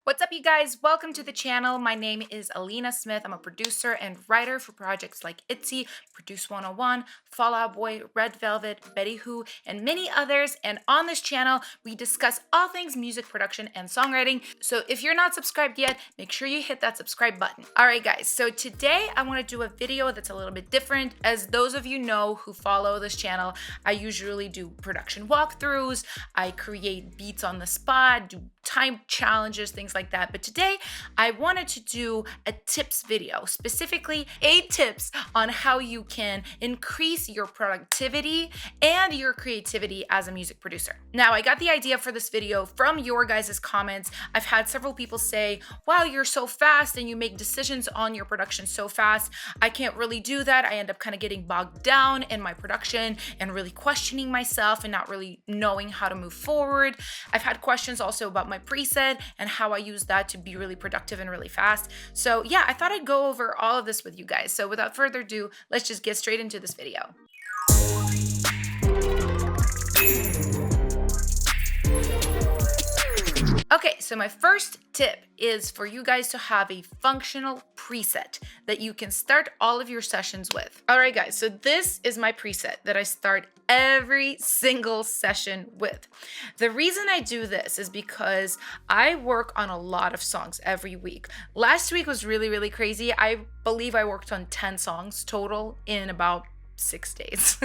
What's up, you guys? Welcome to the channel. My name is Alina Smith. I'm a producer and writer for projects like ITZY, Produce 101, Fall Out Boy, Red Velvet, Betty Who, and many others. And on this channel, we discuss all things music production and songwriting. So if you're not subscribed yet, make sure you hit that subscribe button. All right, guys. So today I want to do a video that's a little bit different. As those of you know who follow this channel, I usually do production walkthroughs. I create beats on the spot, do time challenges, things like that. But today I wanted to do a tips video, specifically 8 tips on how you can increase your productivity and your creativity as a music producer. Now, I got the idea for this video from your guys' comments. I've had several people say, wow, you're so fast and you make decisions on your production so fast. I can't really do that. I end up kind of getting bogged down in my production and really questioning myself and not really knowing how to move forward. I've had questions also about my preset and how I use that to be really productive and really fast. So yeah, I thought I'd go over all of this with you guys. So without further ado, let's just get straight into this video. Okay, so my first tip is for you guys to have a functional preset that you can start all of your sessions with. All right, guys, so this is my preset that I start every single session with. The reason I do this is because I work on a lot of songs every week. Last week was really crazy. I believe I worked on 10 songs total in about 6 days.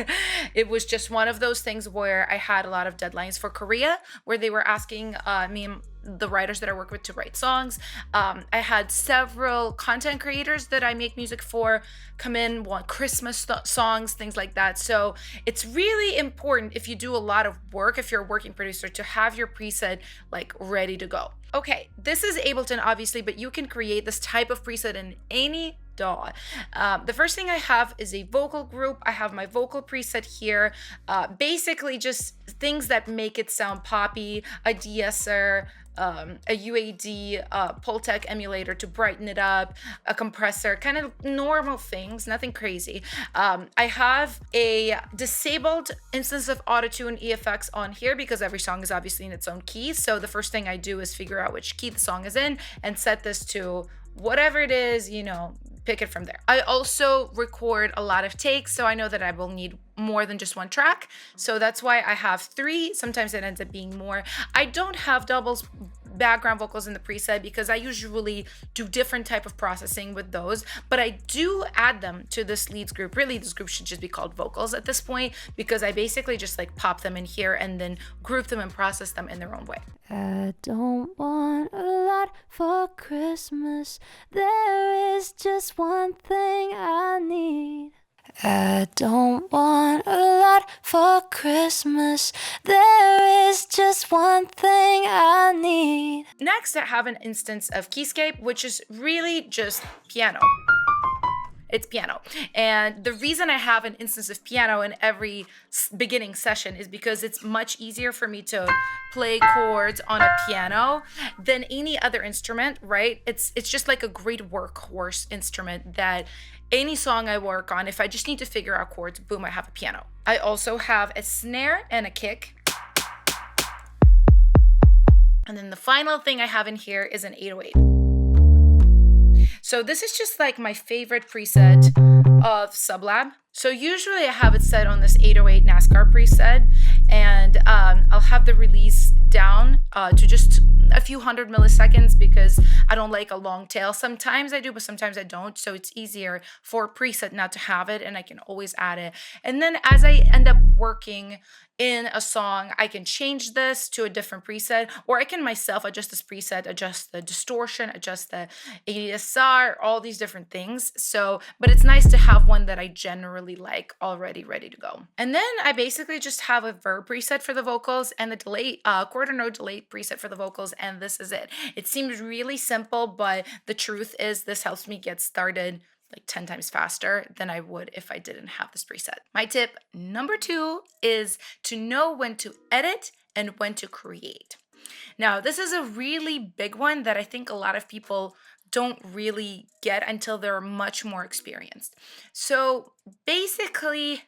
It was just one of those things where I had a lot of deadlines for Korea, where they were asking me and the writers that I work with to write songs. I had several content creators that I make music for come in, want Christmas songs, things like that. So it's really important if you do a lot of work, if you're a working producer, to have your preset like ready to go. Okay, this is Ableton obviously, but you can create this type of preset in any DAW. The first thing I have is a vocal group. I have my vocal preset here. Basically just things that make it sound poppy, a de-esser, a UAD, Pultec emulator to brighten it up, a compressor, kind of normal things, nothing crazy. I have a disabled instance of Autotune EFX on here because every song is obviously in its own key. So the first thing I do is figure out which key the song is in and set this to whatever it is, you know, pick it from there. I also record a lot of takes, so I know that I will need more than just one track. So that's why I have 3. Sometimes it ends up being more. I don't have doubles background vocals in the preset because I usually do different type of processing with those, but I do add them to this leads group. Really, this group should just be called vocals at this point because I basically just like pop them in here and then group them and process them in their own way. I don't want a lot for Christmas. There is just one thing I need. I don't want a lot for Christmas. There is just one thing I need. Next, I have an instance of Keyscape, which is really just piano. It's piano. And the reason I have an instance of piano in every beginning session is because it's much easier for me to play chords on a piano than any other instrument, right? It's just like a great workhorse instrument that any song I work on, if I just need to figure out chords, boom, I have a piano. I also have a snare and a kick. And then the final thing I have in here is an 808. So this is just like my favorite preset of Sublab. So usually I have it set on this 808 NASCAR preset, and I'll have the release down to just a few hundred milliseconds because I don't like a long tail. Sometimes I do, but sometimes I don't. So it's easier for a preset not to have it, and I can always add it. And then as I end up working in a song, I can change this to a different preset, or I can myself adjust this preset, adjust the distortion, adjust the ADSR, all these different things. So, but it's nice to have one that I generally like already ready to go. And then I basically just have a verb preset for the vocals and the delay, quarter note delay preset for the vocals, and this is it. It seems really simple, but the truth is this helps me get started like 10 times faster than I would if I didn't have this preset. My tip number 2 is to know when to edit and when to create. Now, this is a really big one that I think a lot of people don't really get until they're much more experienced. So basically,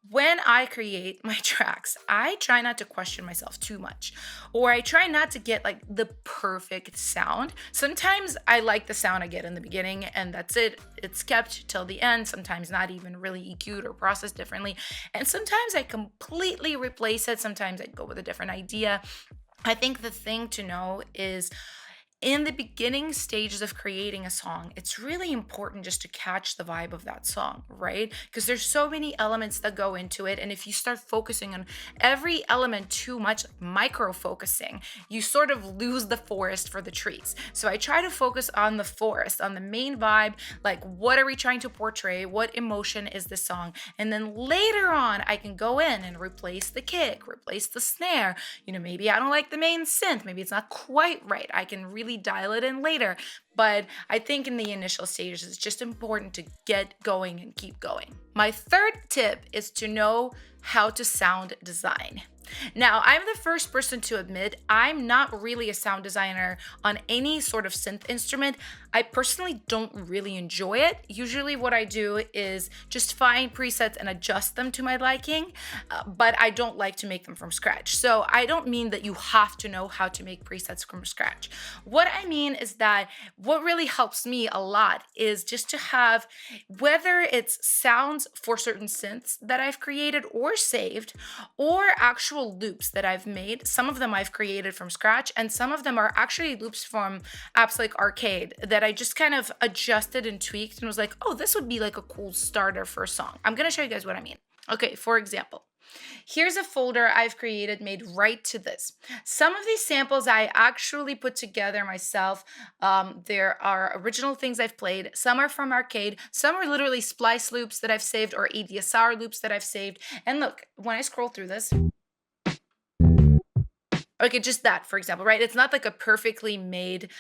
when I create my tracks, I try not to question myself too much, or I try not to get like the perfect sound. Sometimes I like the sound I get in the beginning and that's it. It's kept till the end, sometimes not even really EQ'd or processed differently. And sometimes I completely replace it. Sometimes I go with a different idea. I think the thing to know is in the beginning stages of creating a song, it's really important just to catch the vibe of that song, right? Because there's so many elements that go into it. And if you start focusing on every element too much, micro focusing, you sort of lose the forest for the trees. So I try to focus on the forest, on the main vibe, like what are we trying to portray? What emotion is the song? And then later on, I can go in and replace the kick, replace the snare. Maybe I don't like the main synth. Maybe it's not quite right. I can really dial it in later. But I think in the initial stages, it's just important to get going and keep going. My third tip is to know how to sound design. Now, I'm the first person to admit I'm not really a sound designer on any sort of synth instrument. I personally don't really enjoy it. Usually what I do is just find presets and adjust them to my liking, but I don't like to make them from scratch. So I don't mean that you have to know how to make presets from scratch. What I mean is that what really helps me a lot is just to have, whether it's sounds for certain synths that I've created or saved, or actual loops that I've made. Some of them I've created from scratch, and some of them are actually loops from apps like Arcade that I just kind of adjusted and tweaked and was like, oh, this would be like a cool starter for a song. I'm gonna show you guys what I mean. Okay, for example, here's a folder I've created made right to this. Some of these samples I actually put together myself. There are original things I've played. Some are from Arcade. Some are literally Splice loops that I've saved or ADSR loops that I've saved. And look, when I scroll through this, okay, just that, for example, right? It's not like a perfectly made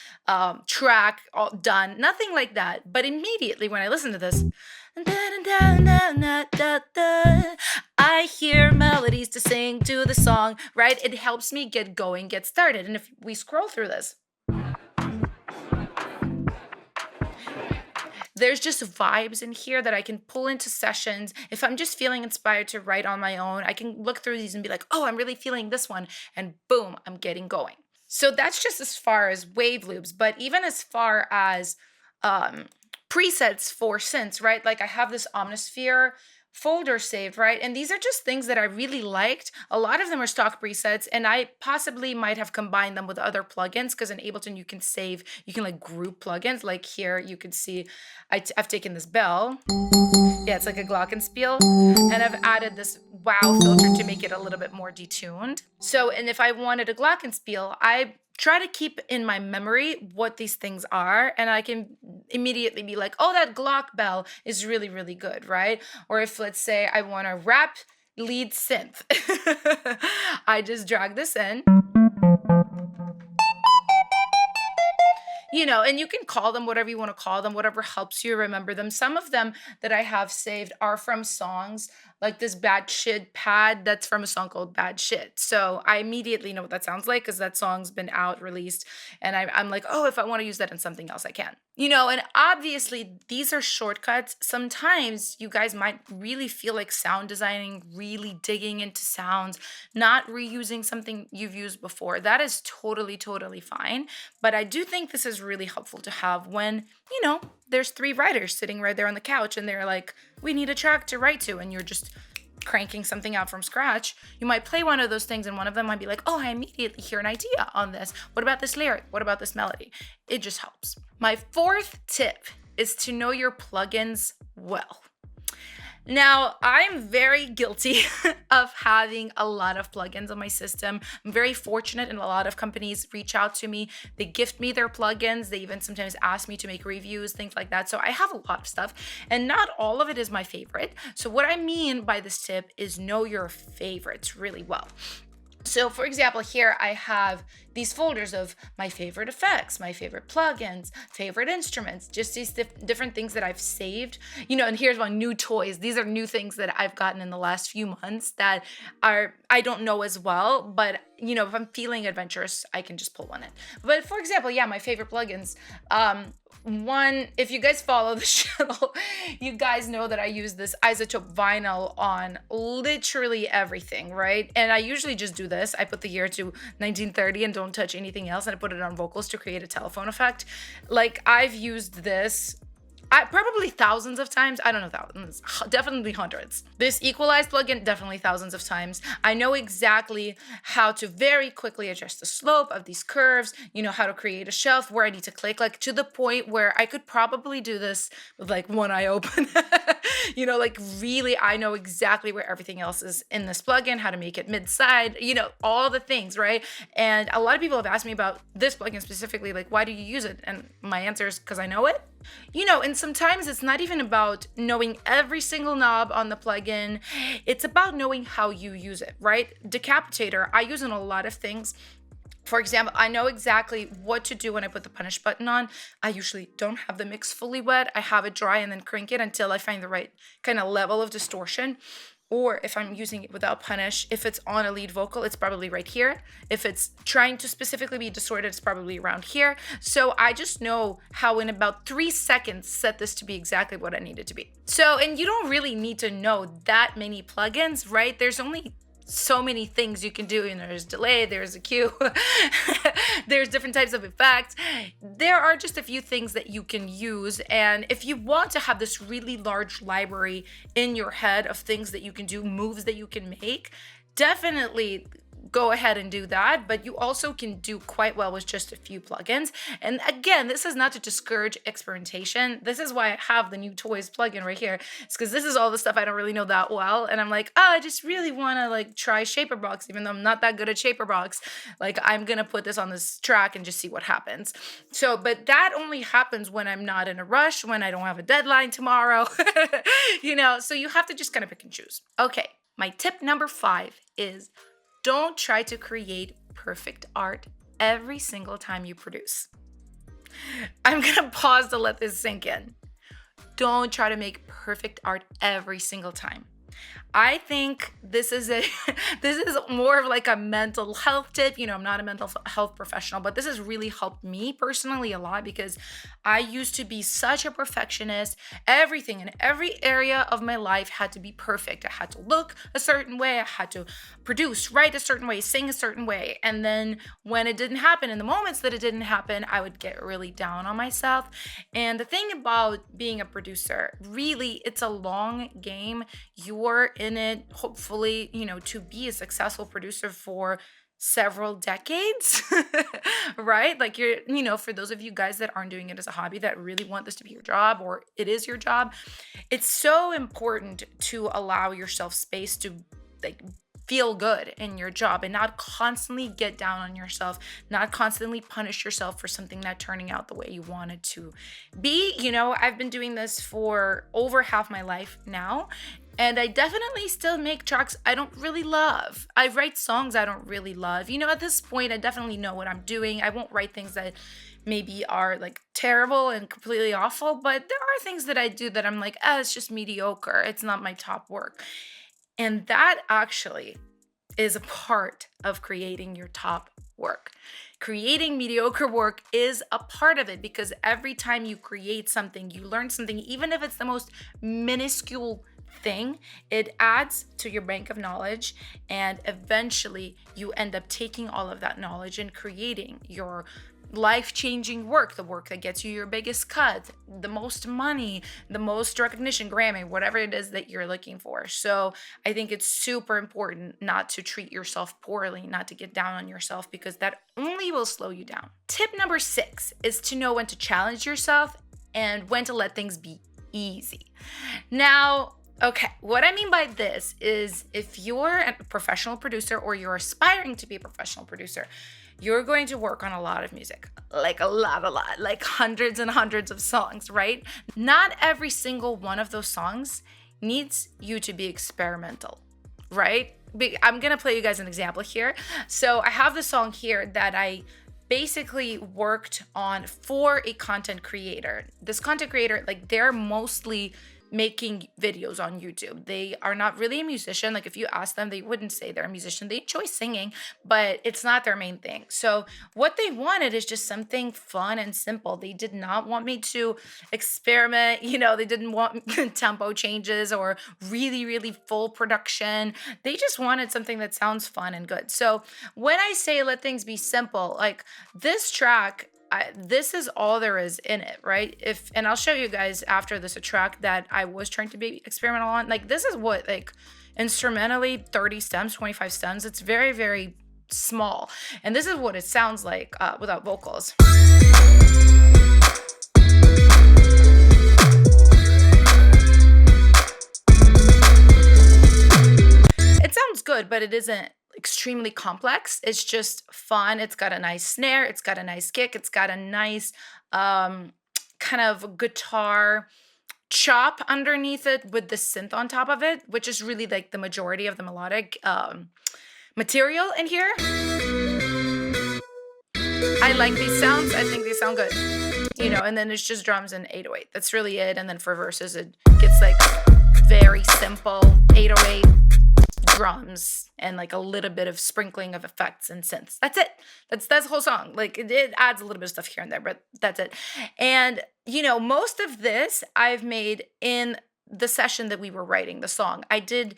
track all done, nothing like that. But immediately when I listen to this, I hear melodies to sing to the song, right? It helps me get going, get started. And if we scroll through this, there's just vibes in here that I can pull into sessions. If I'm just feeling inspired to write on my own, I can look through these and be like, oh, I'm really feeling this one. And boom, I'm getting going. So that's just as far as wave loops, but even as far as presets for synths, right? Like I have this Omnisphere folder saved, right? And these are just things that I really liked. A lot of them are stock presets, and I possibly might have combined them with other plugins because in Ableton you can like group plugins. Like here you can see I've taken this bell. Yeah, it's like a glockenspiel, and I've added this wow filter to make it a little bit more detuned. So, and if I wanted a glockenspiel, I try to keep in my memory what these things are, and I can immediately be like, oh, that Glock bell is really, really good, right? Or if, let's say, I want a rap lead synth, I just drag this in. And you can call them whatever you want to call them, whatever helps you remember them. Some of them that I have saved are from songs, like this Bad Shit pad, that's from a song called Bad Shit. So I immediately know what that sounds like because that song's been out, released, and I'm like, oh, if I want to use that in something else, I can. And obviously these are shortcuts. Sometimes you guys might really feel like sound designing, really digging into sounds, not reusing something you've used before. That is totally, totally fine. But I do think this is really helpful to have when, there's 3 writers sitting right there on the couch and they're like, we need a track to write to, and you're just cranking something out from scratch. You might play one of those things and one of them might be like, oh, I immediately hear an idea on this. What about this lyric? What about this melody? It just helps. My 4th tip is to know your plugins well. Now, I'm very guilty of having a lot of plugins on my system. I'm very fortunate, and a lot of companies reach out to me. They gift me their plugins. They even sometimes ask me to make reviews, things like that. So I have a lot of stuff, and not all of it is my favorite. So what I mean by this tip is know your favorites really well. So for example, here I have these folders of my favorite effects, my favorite plugins, favorite instruments, just these different things that I've saved, and here's one, new toys. These are new things that I've gotten in the last few months that I don't know as well, but if I'm feeling adventurous, I can just pull one in. But for example, yeah, my favorite plugins, One, if you guys follow the channel, you guys know that I use this isotope vinyl on literally everything, right? And I usually just do this. I put the year to 1930 and don't touch anything else, and I put it on vocals to create a telephone effect. Like, I've used this probably thousands of times. I don't know, thousands, definitely hundreds. This equalize plugin, definitely thousands of times. I know exactly how to very quickly adjust the slope of these curves, you know, how to create a shelf, where I need to click, like to the point where I could probably do this with like one eye open. You know, like really, I know exactly where everything else is in this plugin, how to make it mid-side, you know, all the things, right? And a lot of people have asked me about this plugin specifically, like, why do you use it? And my answer is because I know it. You know, and sometimes it's not even about knowing every single knob on the plugin. It's about knowing how you use it, right? Decapitator, I use in a lot of things. For example, I know exactly what to do when I put the punish button on. I usually don't have the mix fully wet. I have it dry and then crank it until I find the right kind of level of distortion. Or if I'm using it without punish, if it's on a lead vocal, it's probably right here. If it's trying to specifically be distorted, it's probably around here. So I just know how in about 3 seconds set this to be exactly what I need it to be. So, and you don't really need to know that many plugins, right? There's only so many things you can do, and there's delay, there's a cue, there's different types of effects. There are just a few things that you can use, and if you want to have this really large library in your head of things that you can do, moves that you can make, definitely go ahead and do that, but you also can do quite well with just a few plugins. And again, this is not to discourage experimentation. This is why I have the new toys plugin right here. It's because this is all the stuff I don't really know that well, and I'm like, oh, I just really want to like try Shaperbox, even though I'm not that good at Shaperbox. Like, I'm gonna put this on this track and just see what happens. So, but that only happens when I'm not in a rush, when I don't have a deadline tomorrow. You know, so you have to just kind of pick and choose. Okay, my tip number 5 is don't try to create perfect art every single time you produce. I'm gonna pause to let this sink in. Don't try to make perfect art every single time. I think this is more of like a mental health tip. You know, I'm not a mental health professional, but this has really helped me personally a lot because I used to be such a perfectionist. Everything in every area of my life had to be perfect. I had to look a certain way. I had to produce, write a certain way, sing a certain way. And then when it didn't happen, in the moments that it didn't happen, I would get really down on myself. And the thing about being a producer, really, it's a long game. You're in it, hopefully, you know, to be a successful producer for several decades, right? Like, you're, you know, for those of you guys that aren't doing it as a hobby, that really want this to be your job, or it is your job, it's so important to allow yourself space to like feel good in your job and not constantly get down on yourself, not constantly punish yourself for something not turning out the way you want it to be. You know, I've been doing this for over half my life now, and I definitely still make tracks I don't really love. I write songs I don't really love. You know, at this point, I definitely know what I'm doing. I won't write things that maybe are like terrible and completely awful, but there are things that I do that I'm like, it's just mediocre. It's not my top work. And that actually is a part of creating your top work. Creating mediocre work is a part of it, because every time you create something, you learn something, even if it's the most minuscule thing, it adds to your bank of knowledge, and eventually you end up taking all of that knowledge and creating your life-changing work, the work that gets you your biggest cut, the most money, the most recognition, Grammy, whatever it is that you're looking for. So I think it's super important not to treat yourself poorly, not to get down on yourself, because that only will slow you down. Tip number 6 is to know when to challenge yourself and when to let things be easy. Now, okay, what I mean by this is, if you're a professional producer or you're aspiring to be a professional producer, you're going to work on a lot of music, like a lot, like hundreds and hundreds of songs, right? Not every single one of those songs needs you to be experimental, right? I'm gonna play you guys an example here. So I have the song here that I basically worked on for a content creator. This content creator, like, they're mostly making videos on YouTube. They are not really a musician. Like if you ask them, they wouldn't say they're a musician. They enjoy singing, but it's not their main thing. So what they wanted is just something fun and simple. They did not want me to experiment. They didn't want tempo changes or really, really full production. They just wanted something that sounds fun and good. So when I say let things be simple, like this track, this is all there is in it, right? And I'll show you guys after this a track that I was trying to be experimental on. Like this is what, like instrumentally 30 stems, 25 stems. It's very, very small. And this is what it sounds like without vocals. It sounds good, but it isn't extremely complex. It's just fun. It's got a nice snare. It's got a nice kick. It's got a nice kind of guitar chop underneath it with the synth on top of it, which is really like the majority of the melodic material in here. I like these sounds. I think they sound good. And then it's just drums and 808. That's really it. And then for verses, it gets like very simple 808 drums and like a little bit of sprinkling of effects and synths. That's it. That's the whole song. Like it adds a little bit of stuff here and there, but that's it. And most of this I've made in the session that we were writing the song. I did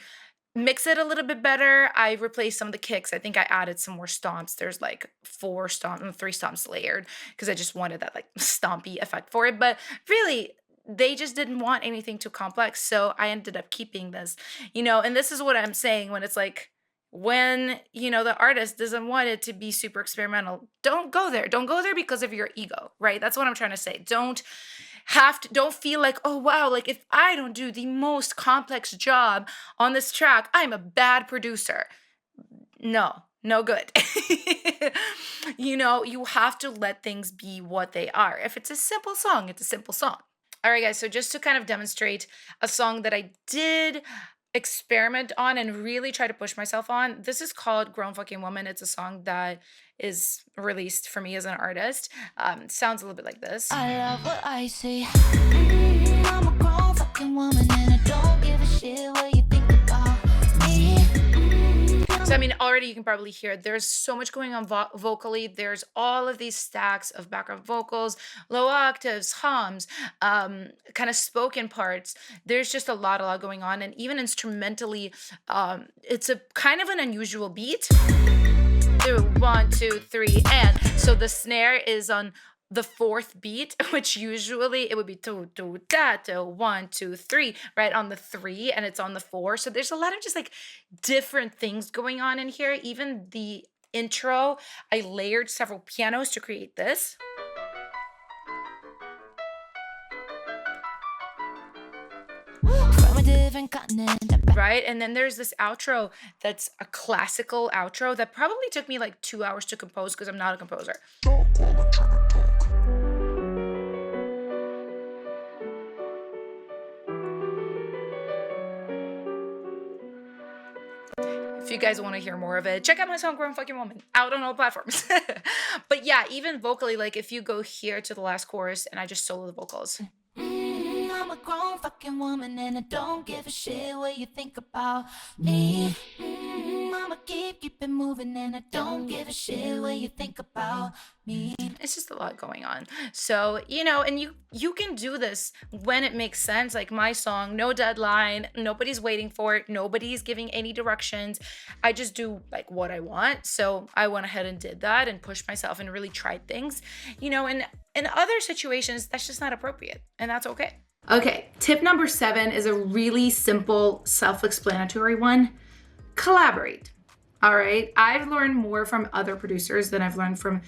mix it a little bit better. I replaced some of the kicks. I think I added some more stomps. There's like 3 stomps layered because I just wanted that like stompy effect for it. But really, they just didn't want anything too complex. So I ended up keeping this, and this is what I'm saying when it's like, when, the artist doesn't want it to be super experimental, don't go there. Don't go there because of your ego, right? That's what I'm trying to say. Don't feel like, oh, wow, like if I don't do the most complex job on this track, I'm a bad producer. No good. You have to let things be what they are. If it's a simple song, it's a simple song. All right, guys, so just to kind of demonstrate a song that I did experiment on and really try to push myself on, this is called Grown Fucking Woman. It's a song that is released for me as an artist. It sounds a little bit like this. I love what I see. I'm a grown fucking woman and I don't give a shit what you think about me. So, I mean, already you can probably hear there's so much going on vocally. There's all of these stacks of background vocals, low octaves, hums, kind of spoken parts. There's just a lot going on. And even instrumentally, it's a kind of an unusual beat. 2, 1, 2, 3, and so the snare is on the 4th beat, which usually it would be 2, 2, da, 2, 1, 2, 3, right on the 3, and it's on the 4. So there's a lot of just like different things going on in here. Even the intro, I layered several pianos to create this. From a different continent. Right? And then there's this outro that's a classical outro that probably took me like 2 hours to compose because I'm not a composer. If you guys want to hear more of it, check out my song Grown Fucking Woman, out on all platforms. But yeah, even vocally, like if you go here to the last chorus and I just solo the vocals. I'm a grown fucking woman and I don't give a shit what you think about me. I'ma keep it moving and I don't give a shit what you think about me. It's just a lot going on. So, and you can do this when it makes sense. Like my song, no deadline, nobody's waiting for it, nobody's giving any directions. I just do like what I want. So I went ahead and did that and pushed myself and really tried things, and in other situations, that's just not appropriate and that's okay. Okay, tip number 7 is a really simple, self-explanatory one. Collaborate. All right, I've learned more from other producers than I've learned from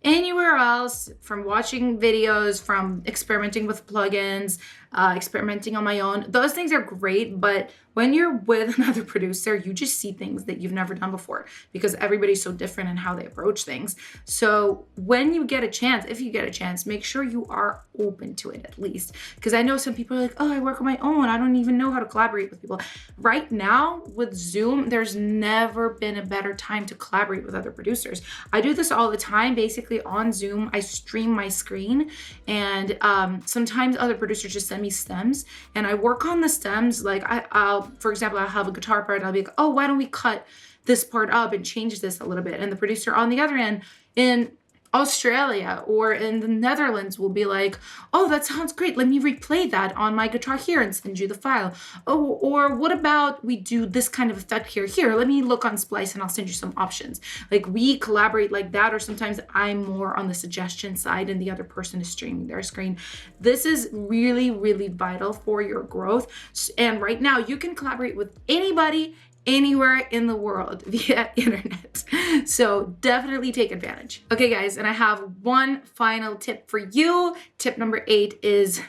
anywhere else, from watching videos, from experimenting with plugins, experimenting on my own. Those things are great, but when you're with another producer, you just see things that you've never done before because everybody's so different in how they approach things. So when you get a chance, if you get a chance, make sure you are open to it at least. Because I know some people are like, oh, I work on my own. I don't even know how to collaborate with people. Right now with Zoom, there's never been a better time to collaborate with other producers. I do this all the time. Basically on Zoom, I stream my screen, and sometimes other producers just send me stems and I work on the stems. Like I'll, for example, I'll have a guitar part. I'll be like, oh, why don't we cut this part up and change this a little bit? And the producer on the other end in Australia or in the Netherlands will be like, oh, that sounds great. Let me replay that on my guitar here and send you the file. Oh, or what about we do this kind of effect here? Here, let me look on Splice and I'll send you some options. Like we collaborate like that, or sometimes I'm more on the suggestion side and the other person is streaming their screen. This is really, really vital for your growth. And right now you can collaborate with anybody, anywhere in the world via internet. So definitely take advantage. Okay, guys, and I have one final tip for you. Tip number 8 is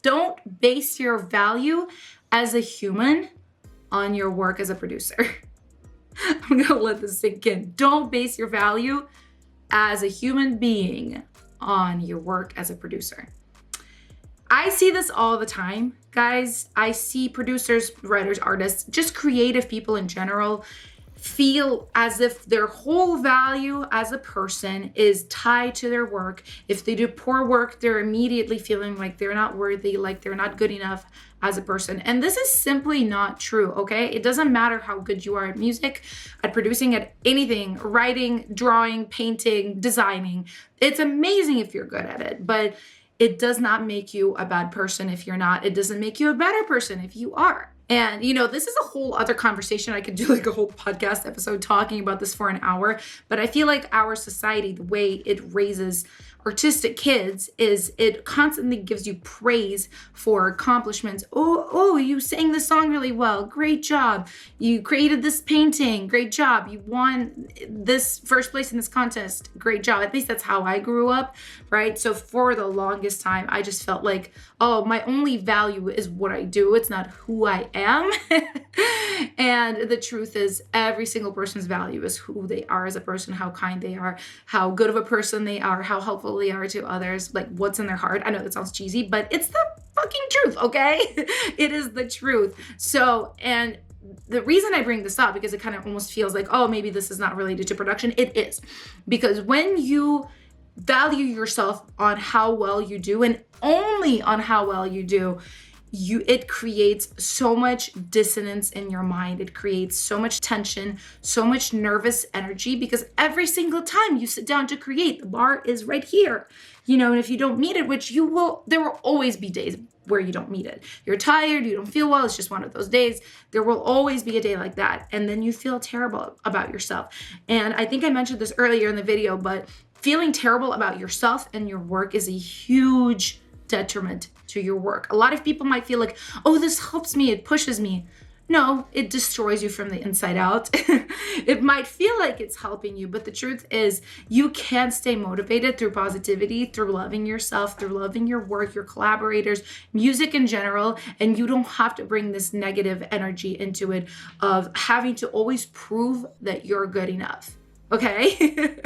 don't base your value as a human on your work as a producer. I'm gonna let this sink in. Don't base your value as a human being on your work as a producer. I see this all the time, guys. I see producers, writers, artists, just creative people in general feel as if their whole value as a person is tied to their work. If they do poor work, they're immediately feeling like they're not worthy, like they're not good enough as a person. And this is simply not true, okay? It doesn't matter how good you are at music, at producing, at anything, writing, drawing, painting, designing. It's amazing if you're good at it, but it does not make you a bad person if you're not. It doesn't make you a better person if you are. And, you know, this is a whole other conversation. I could do like a whole podcast episode talking about this for an hour. But I feel like our society, the way it raises artistic kids is it constantly gives you praise for accomplishments. Oh, you sang this song really well. Great job. You created this painting. Great job. You won this first place in this contest. Great job. At least that's how I grew up, right? So for the longest time, I just felt like, oh, my only value is what I do. It's not who I am. And the truth is every single person's value is who they are as a person, how kind they are, how good of a person they are, how helpful they are to others, like what's in their heart. I know that sounds cheesy, but it's the fucking truth, okay? It is the truth. So, and the reason I bring this up, because it kind of almost feels like, oh, maybe this is not related to production. It is. Because when you value yourself on how well you do and only on how well you do, it creates so much dissonance in your mind. It creates so much tension, so much nervous energy, because every single time you sit down to create, the bar is right here, you know, and if you don't meet it, which there will always be days where you don't meet it. You're tired, you don't feel well, it's just one of those days. There will always be a day like that. And then you feel terrible about yourself. And I think I mentioned this earlier in the video, but feeling terrible about yourself and your work is a huge detriment to your work. A lot of people might feel like, oh, this helps me, it pushes me. No, it destroys you from the inside out. It might feel like it's helping you, but the truth is you can stay motivated through positivity, through loving yourself, through loving your work, your collaborators, music in general, and you don't have to bring this negative energy into it of having to always prove that you're good enough, okay?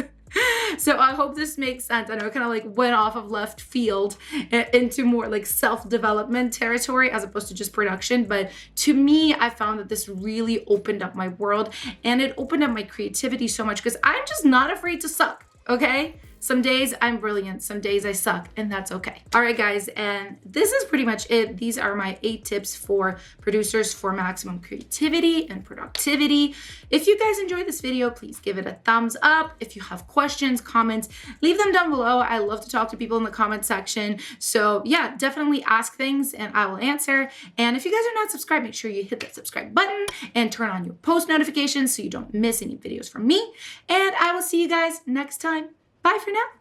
So I hope this makes sense. I know it kind of like went off of left field into more like self-development territory as opposed to just production. But to me, I found that this really opened up my world and it opened up my creativity so much because I'm just not afraid to suck, okay? Some days I'm brilliant, some days I suck, and that's okay. All right, guys, and this is pretty much it. These are my 8 tips for producers for maximum creativity and productivity. If you guys enjoyed this video, please give it a thumbs up. If you have questions, comments, leave them down below. I love to talk to people in the comment section. So yeah, definitely ask things and I will answer. And if you guys are not subscribed, make sure you hit that subscribe button and turn on your post notifications so you don't miss any videos from me. And I will see you guys next time. Bye for now.